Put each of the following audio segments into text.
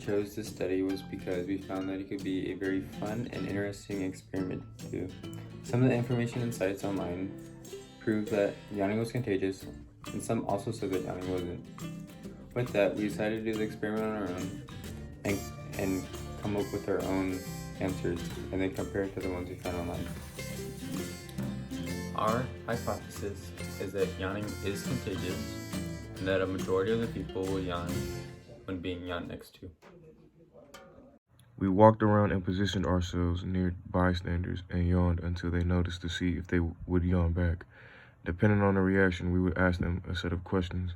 chose this study was because we found that it could be a very fun and interesting experiment to do. Some of the information and sites online proved that yawning was contagious, and some also said that yawning wasn't. With that, we decided to do the experiment on our own and come up with our own answers and then compare it to the ones we found online. Our hypothesis is that yawning is contagious and that a majority of the people will yawn when being yawned next to. We walked around and positioned ourselves near bystanders and yawned until they noticed to see if they would yawn back. Depending on the reaction, we would ask them a set of questions.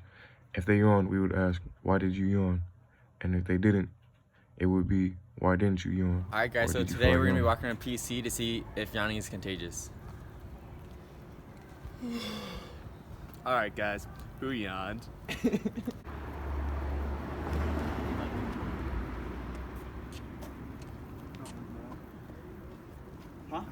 If they yawned, we would ask, "Why did you yawn?" And if they didn't, it would be, "Why didn't you yawn?" Alright guys, so today we're going to be walking around PC to see if yawning is contagious. Alright guys, who yawned? Huh?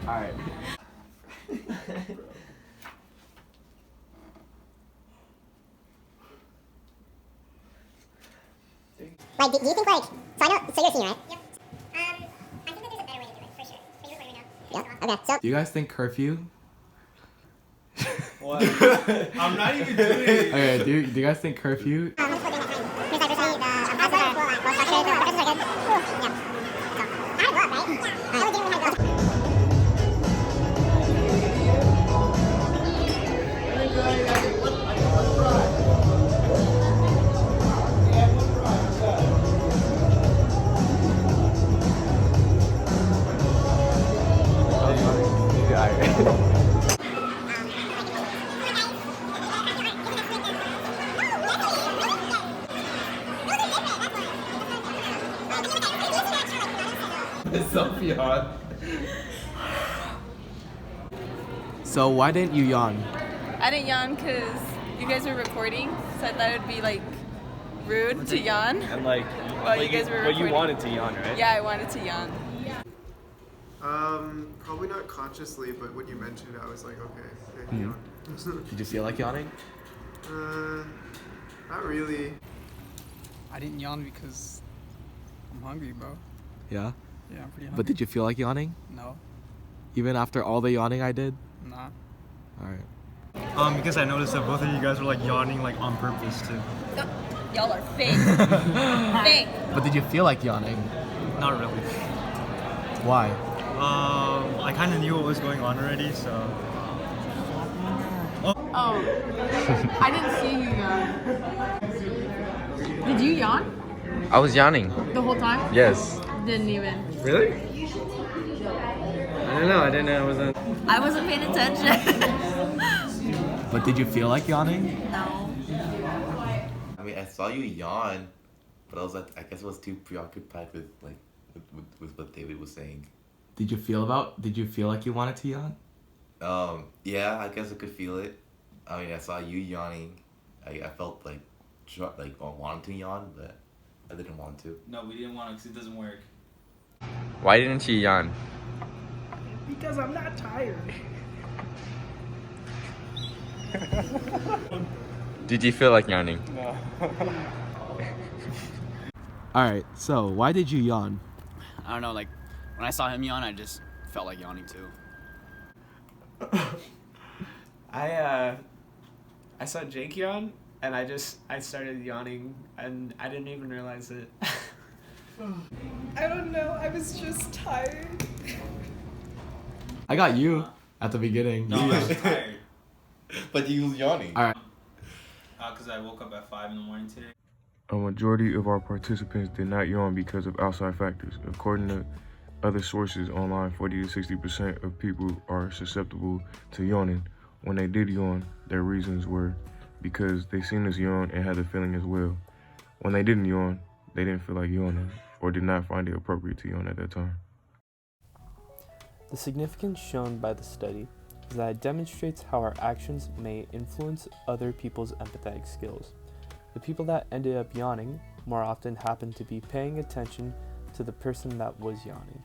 Alright. Like, do you think, like, so I know, so you're a senior, right? Yep. I think that there's a better way to do it, for sure. Are you recording right now? Yeah, okay, so. Do you guys think curfew? What? I'm not even doing it. Okay, do you guys think curfew? I'm just putting the time. Here's diversity, the classes are well structured, the professors are good. Yeah. So, I had love, right? Yeah. I legitimately had love. It's so beyond. So why didn't you yawn? I didn't yawn because you guys were recording, so I thought it would be like rude to yawn. And like, While you guys were but you recording. wanted to yawn, right? Yeah, I wanted to yawn. Probably not consciously, but when you mentioned it, I was like, okay, yawn. Did you feel like yawning? Not really. I didn't yawn because I'm hungry, bro. Yeah? Yeah, I'm pretty hungry. But did you feel like yawning? No, Even after all the yawning I did? nah. Alright. Because I noticed that both of you guys were like yawning like on purpose too. Y'all are fake. Fake. But did you feel like yawning? Not really. Why? I kind of knew what was going on already, so. Oh, I didn't see you yawn. Did you yawn I was yawning. the whole time? Yes. Didn't even. Really? I don't know. I didn't know it was a. I wasn't paying attention. But did you feel like yawning? No. I mean, I saw you yawn, but I was like, I guess I was too preoccupied with like with what David was saying. Did you feel like you wanted to yawn? Yeah, I guess I could feel it. I mean, I saw you yawning. I felt like I wanted to yawn, but I didn't want to. No, we didn't want to because it doesn't work. Why didn't you yawn? Because I'm not tired. Did you feel like yawning? No. Alright, so why did you yawn? I don't know, like, when I saw him yawn, I just felt like yawning too. I saw Jake yawn, and I started yawning, and I didn't even realize it. I don't know. I was just tired. I got you at the beginning. No, I was tired. But you was yawning. Alright. Because I woke up at 5 in the morning today. A majority of our participants did not yawn because of outside factors. According to other sources online, 40 to 60% of people are susceptible to yawning. When they did yawn, their reasons were because they seen us yawn and had the feeling as well. When they didn't yawn, they didn't feel like yawning or did not find it appropriate to yawn at that time. The significance shown by the study is that it demonstrates how our actions may influence other people's empathetic skills. The people that ended up yawning more often happened to be paying attention to the person that was yawning.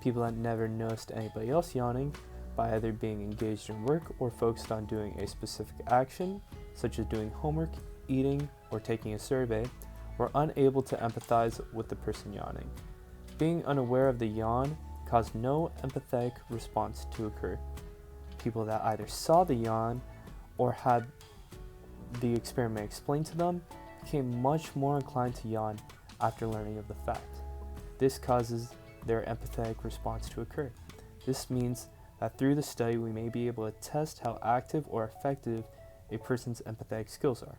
People that never noticed anybody else yawning by either being engaged in work or focused on doing a specific action, such as doing homework, eating, or taking a survey, were unable to empathize with the person yawning. Being unaware of the yawn caused no empathetic response to occur. People that either saw the yawn or had the experiment explained to them became much more inclined to yawn after learning of the fact. This causes their empathetic response to occur. This means that through the study we may be able to test how active or effective a person's empathetic skills are.